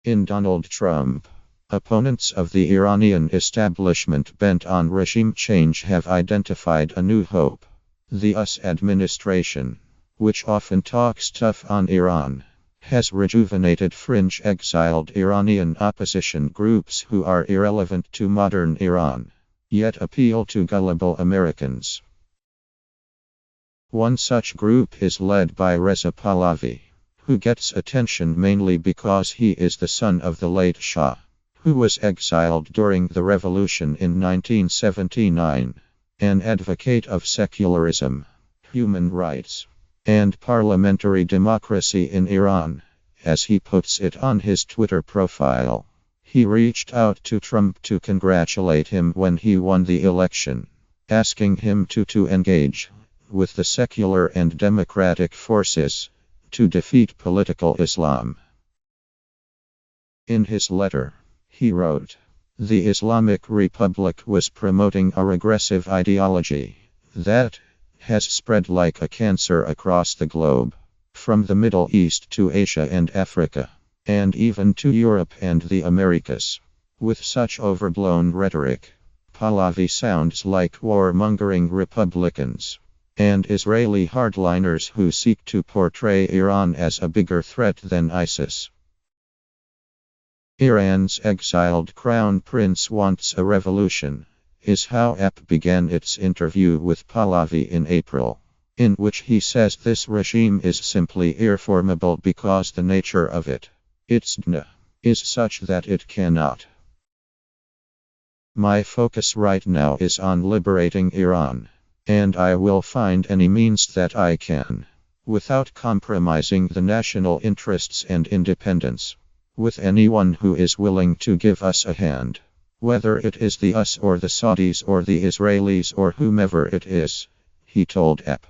In Donald Trump, opponents of the Iranian establishment bent on regime change have identified a new hope. The U.S. administration, which often talks tough on Iran, has rejuvenated fringe exiled Iranian opposition groups who are irrelevant to modern Iran, yet appeal to gullible Americans. One such group is led by Reza Pahlavi, who gets attention mainly because he is the son of the late Shah, who was exiled during the revolution in 1979, an advocate of secularism, human rights, and parliamentary democracy in Iran, as he puts it on his Twitter profile. He reached out to Trump to congratulate him when he won the election, asking him to engage with the secular and democratic forces to defeat political Islam. In his letter, he wrote, "The Islamic Republic was promoting a regressive ideology that has spread like a cancer across the globe, from the Middle East to Asia and Africa, and even to Europe and the Americas. With such overblown rhetoric, Pahlavi sounds like warmongering Republicans and Israeli hardliners who seek to portray Iran as a bigger threat than ISIS. Iran's exiled crown prince wants a revolution," is how EP began its interview with Pahlavi in April, in which he says this regime is simply irreformable because the nature of its DNA, is such that it cannot. "My focus right now is on liberating Iran, and I will find any means that I can, without compromising the national interests and independence, with anyone who is willing to give us a hand, whether it is the US or the Saudis or the Israelis or whomever it is," he told EP.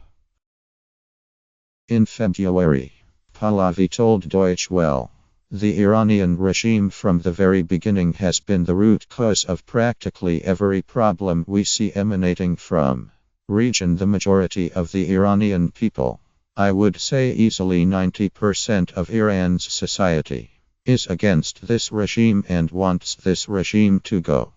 In February, Pahlavi told Deutsche Welle, "The Iranian regime from the very beginning has been the root cause of practically every problem we see emanating from region. The majority of the Iranian people, I would say easily 90% of Iran's society, is against this regime and wants this regime to go."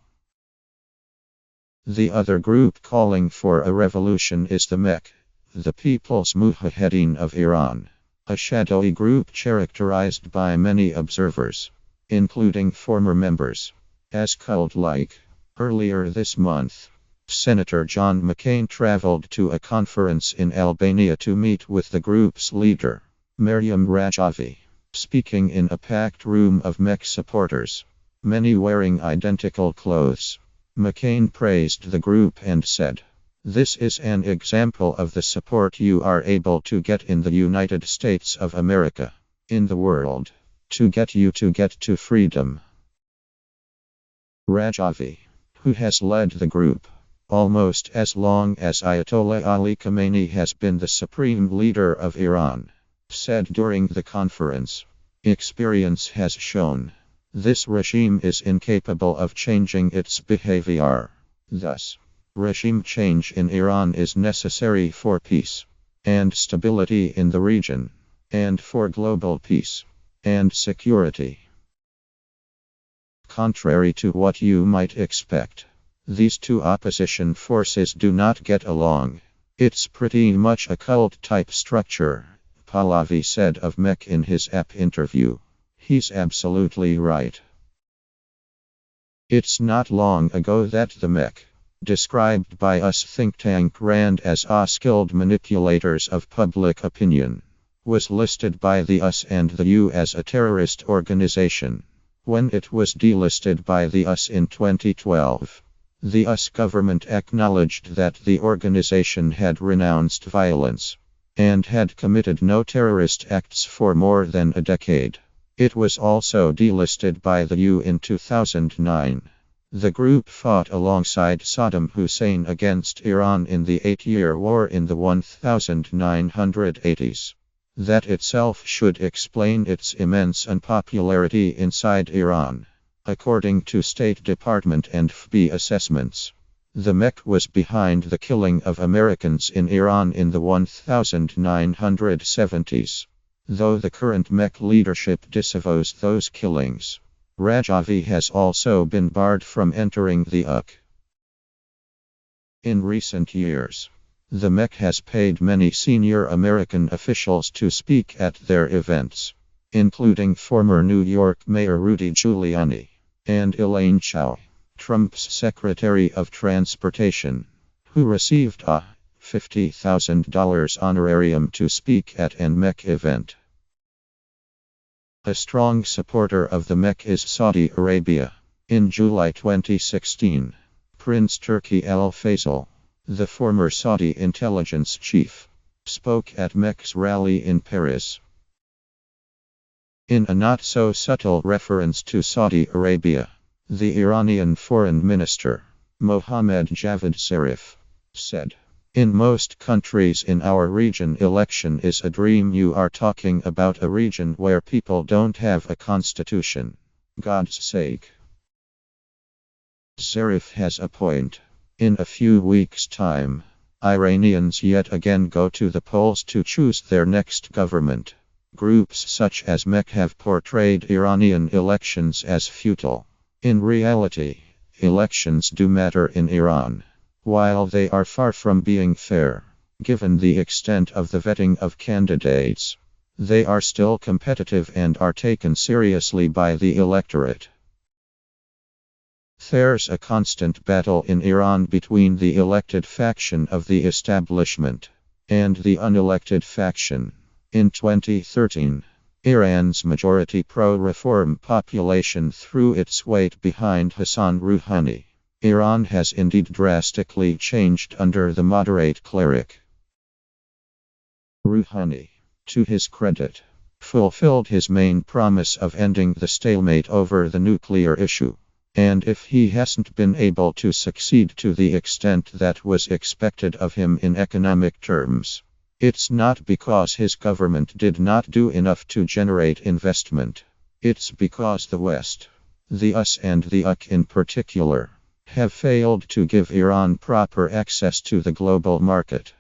The other group calling for a revolution is the MEK, the People's Mujahedin of Iran, a shadowy group characterized by many observers, including former members, as cult-like. Earlier this month, Senator John McCain traveled to a conference in Albania to meet with the group's leader, Maryam Rajavi. Speaking in a packed room of MEK supporters, many wearing identical clothes, McCain praised the group and said, "This is an example of the support you are able to get in the United States of America, in the world, to get to freedom." Rajavi, who has led the group almost as long as Ayatollah Ali Khamenei has been the supreme leader of Iran, said during the conference, "Experience has shown this regime is incapable of changing its behavior. Thus, regime change in Iran is necessary for peace and stability in the region, and for global peace and security." Contrary to what you might expect, these two opposition forces do not get along. "It's pretty much a cult-type structure," Pahlavi said of MEK in his EP interview. He's absolutely right. It's not long ago that the MEK, described by US think tank RAND as skilled manipulators of public opinion, was listed by the US and the EU as a terrorist organization. When it was delisted by the US in 2012, the US government acknowledged that the organization had renounced violence and had committed no terrorist acts for more than a decade. It was also delisted by the EU in 2009. The group fought alongside Saddam Hussein against Iran in the 8-year war in the 1980s. That itself should explain its immense unpopularity inside Iran. According to State Department and FB assessments, the MEK was behind the killing of Americans in Iran in the 1970s. though the current Mek leadership disavows those killings. Rajavi has also been barred from entering the UK. In recent years, the Mek has paid many senior American officials to speak at their events, including former New York Mayor Rudy Giuliani and Elaine Chao, Trump's Secretary of Transportation, who received a $50,000 honorarium to speak at an Mek event. A strong supporter of the Mek is Saudi Arabia. In July 2016, Prince Turki Al Faisal, the former Saudi intelligence chief, spoke at Mek's rally in Paris. In a not-so-subtle reference to Saudi Arabia, the Iranian foreign minister, Mohammad Javad Zarif, said, "In most countries in our region, election is a dream. You are talking about a region where people don't have a constitution. God's sake." Zarif has a point. In a few weeks' time, Iranians yet again go to the polls to choose their next government. Groups such as Mek have portrayed Iranian elections as futile. In reality, elections do matter in Iran. While they are far from being fair, given the extent of the vetting of candidates, they are still competitive and are taken seriously by the electorate. There's a constant battle in Iran between the elected faction of the establishment and the unelected faction. In 2013, Iran's majority pro-reform population threw its weight behind Hassan Rouhani. Iran has indeed drastically changed under the moderate cleric. Rouhani, to his credit, fulfilled his main promise of ending the stalemate over the nuclear issue. And if he hasn't been able to succeed to the extent that was expected of him in economic terms, it's not because his government did not do enough to generate investment. It's because the West, the US and the UK in particular, have failed to give Iran proper access to the global market.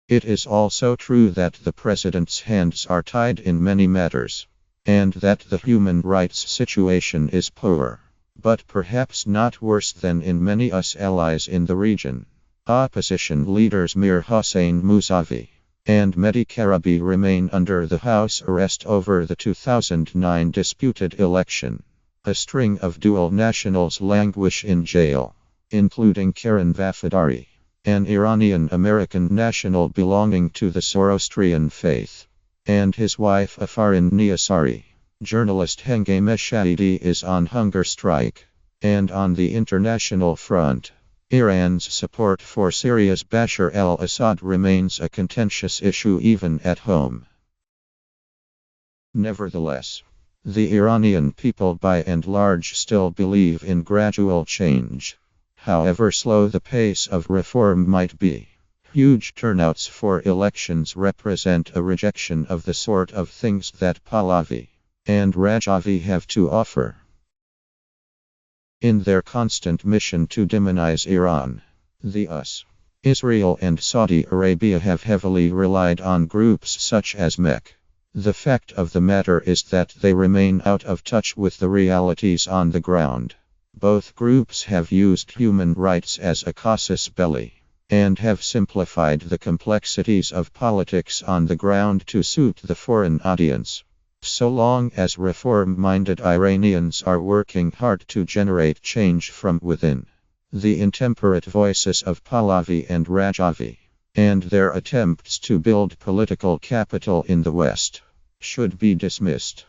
It is also true that the president's hands are tied in many matters, and that the human rights situation is poor, but perhaps not worse than in many US allies in the region. Opposition leaders Mir Hossein Mousavi and Mehdi Karabi remain under the house arrest over the 2009 disputed election. A string of dual nationals languish in jail, including Karen Vafadari, an Iranian-American national belonging to the Zoroastrian faith, and his wife Afarin Niasari. Journalist Hengame Shahidi is on hunger strike. And on the international front, Iran's support for Syria's Bashar al-Assad remains a contentious issue even at home. Nevertheless, the Iranian people by and large still believe in gradual change. However slow the pace of reform might be, huge turnouts for elections represent a rejection of the sort of things that Pahlavi and Rajavi have to offer. In their constant mission to demonize Iran, the US, Israel and Saudi Arabia have heavily relied on groups such as Mek. The fact of the matter is that they remain out of touch with the realities on the ground. Both groups have used human rights as a casus belli, and have simplified the complexities of politics on the ground to suit the foreign audience. So long as reform-minded Iranians are working hard to generate change from within, the intemperate voices of Pahlavi and Rajavi, and their attempts to build political capital in the West, should be dismissed.